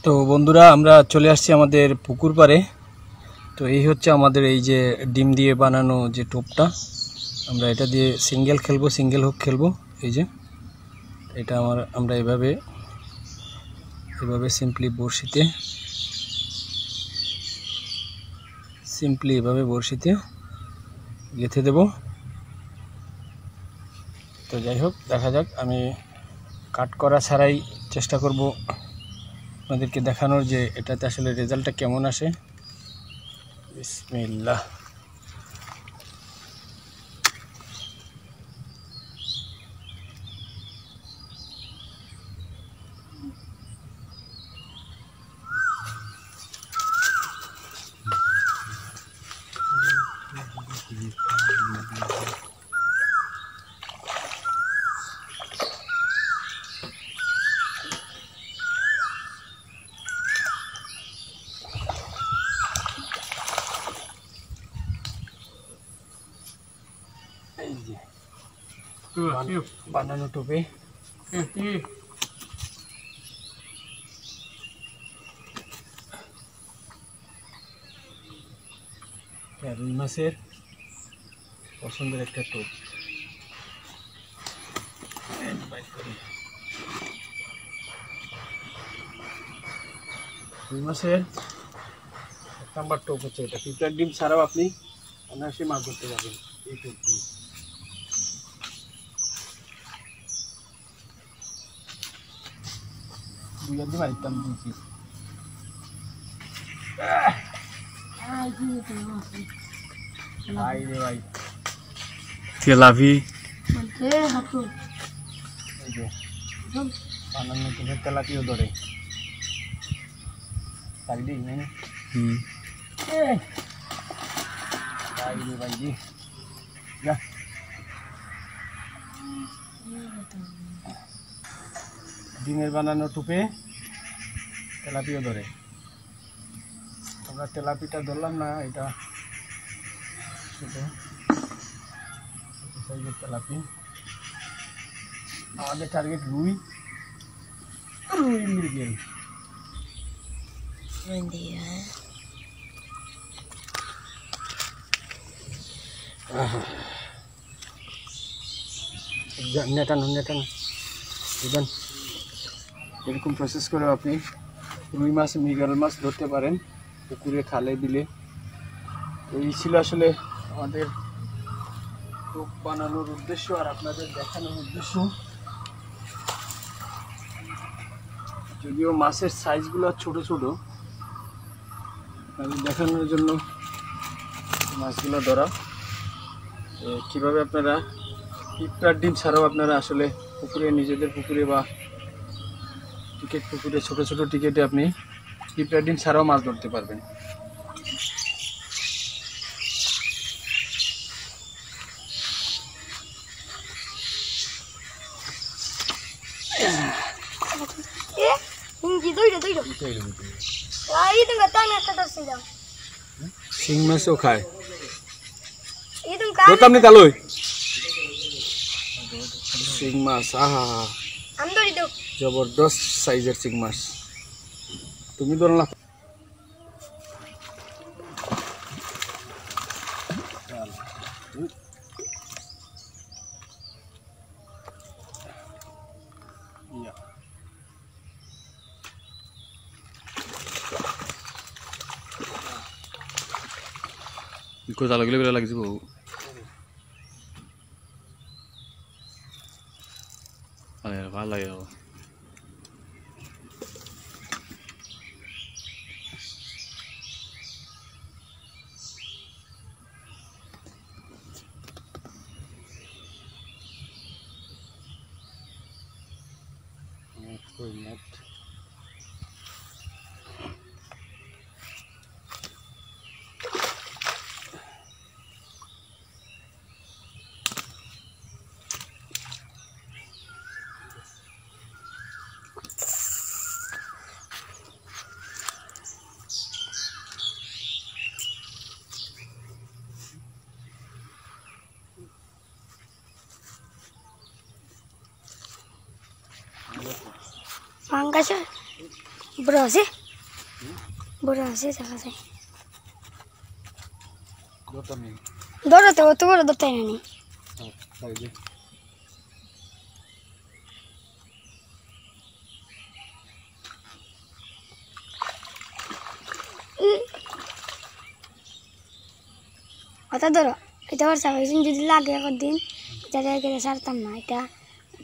তো বন্ধুরা আমরা চলে আসছি আমাদের পুকুর পাড়ে। তো এই হচ্ছে আমাদের এই যে ডিম দিয়ে বানানো যে টোপটা, আমরা এটা দিয়ে সিঙ্গেল খেলবো, সিঙ্গেল হুক খেলবো। এই যে এটা আমরা এভাবে সিম্পলি এভাবে বড়শিতে গেঁথে দেব। তো যাই হোক, দেখা যাক, আমি কাট করা ছাড়াই চেষ্টা করব আপনাদেরকে দেখানোর যে এটাতে আসলে রেজাল্টটা কেমন আসে। বিসমিল্লাহ। এই যে বানানো টোপে রুই মাছের পছন্দের একটা টোপ। রুই মাছের 1 নাম্বার টোপ হচ্ছে এটা। পিঁপড়ার ডিম ছাড়াও আপনি অনায়াসে মাছ ধরতে পারবেন এই টোপ দিয়ে। তেলাপি বানানো তেলাপিও ধরে ডিমের বানানো টুপে তেলাপিও ধরে। আমরা তেলাপিটা ধরলাম না, এটা ছোট সাইজের তেলাপি। আমাদের টার্গেট রুই মৃগেল। নেটানো এরকম প্রসেস করে আপনি রুই মাছ, মৃগেল মাছ ধরতে পারেন পুকুরে, খালে, বিলে। এই ছিল আসলে আমাদের টোপ বানানোর উদ্দেশ্য আর আপনাদের দেখানোর উদ্দেশ্য। যদিও মাছের সাইজগুলো ছোট ছোট, তাদের দেখানোর জন্য মাছগুলো ধরা। কীভাবে আপনারা পিঁপড়ার ডিম ছাড়াও আপনারা আসলে পুকুরে, নিজেদের পুকুরে বা টিকেট পুকুরে, ছোট ছোট টিকেটে আপনি পিঁপড়ার ডিম ছাড়াও মাছ ধরতে পারবেন। শিং মাছও খায় শিং মাছ। আহা, জবরদস্ত সাইজের শিং মাছ। তুমি ধরলা কোথা লাগলে বেলা লাগছে বহু। ভাল লাগে নেট। পাঙ্গাস বড় আছে দেখা যায় দৌড়াতে অত বড় দৌড়াই না নি অত ধরো এটা ওর সাবাইন যদি লাগে একদিন এটা রেখে সারতাম না এটা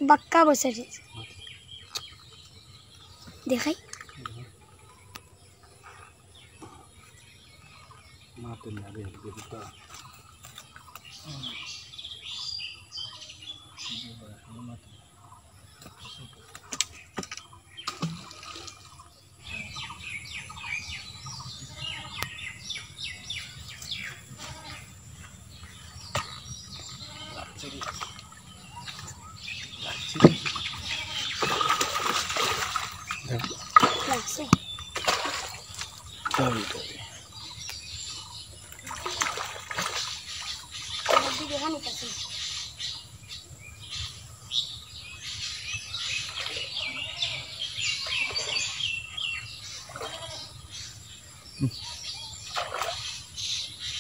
বাক্কা বসে দেখাই লাগছে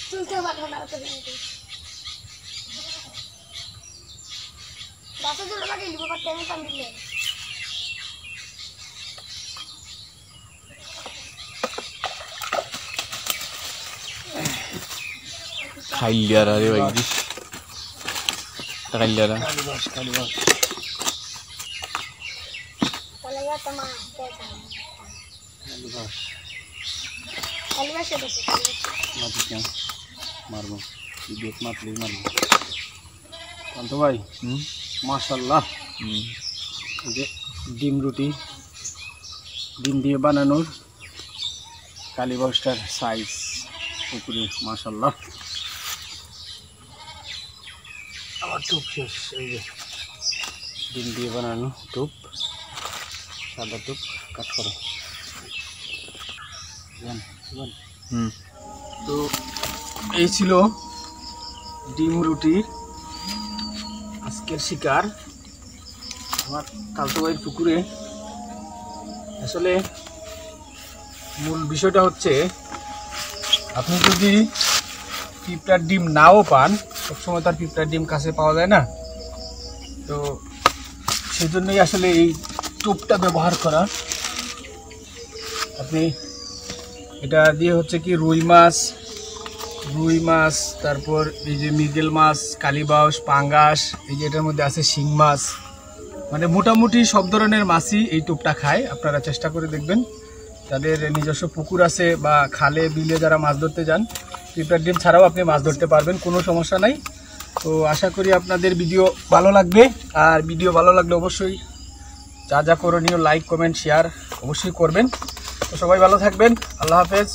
তুলতে পারবো না তো বাসা জোড়া লাগে লিবো করতে আমি কাম দিলে খাইলিয়ারা রে ভাই খাইলিয়ারা কালীবাস কলেজা তোমার কালীবাস কলেজা বসে মাটি কেন মারবো বিদ্যুৎ মারলেই মারবো শান্ত ভাই মাশাল্লাহ এই যে ডিম রুটি ডিম দিয়ে বানানোর কালীবাসটার সাইজ পুকুরে মাশাল্লাহ আমার টুপ শেষ এই যে ডিম দিয়ে বানানো টুপ সাদা টুপ কাট করো তো এই ছিল ডিম রুটি আজকের শিকার আমার কালতো ভাইয়ের পুকুরে। আসলে মূল বিষয়টা হচ্ছে আপনি যদি পিঁপড়ার ডিম নাও পান, সবসময় তার পিঁপড়ার ডিম কাছে পাওয়া যায় না, তো সেই জন্যই আসলে এই টোপটা ব্যবহার করা। আপনি এটা দিয়ে হচ্ছে কি রুই মাছ, তারপর এই যে মৃগেল মাছ, কালীবাউস, পাঙ্গাস, এই যে এটার মধ্যে আছে শিং মাছ, মানে মোটামুটি সব ধরনের মাছই এই টোপটা খায়। আপনারা চেষ্টা করে দেখবেন, যাদের নিজস্ব পুকুর আছে বা খালে বিলে যারা মাছ ধরতে যান, পিঁপড়ার ডিম ছাড়াও আপনি মাছ ধরতে পারবেন, কোনো সমস্যা নাই। তো আশা করি আপনাদের ভিডিও ভালো লাগবে, আর ভিডিও ভালো লাগলে অবশ্যই যা করণীয় লাইক, কমেন্ট, শেয়ার অবশ্যই করবেন। তো সবাই ভালো থাকবেন, আল্লাহ হাফেজ।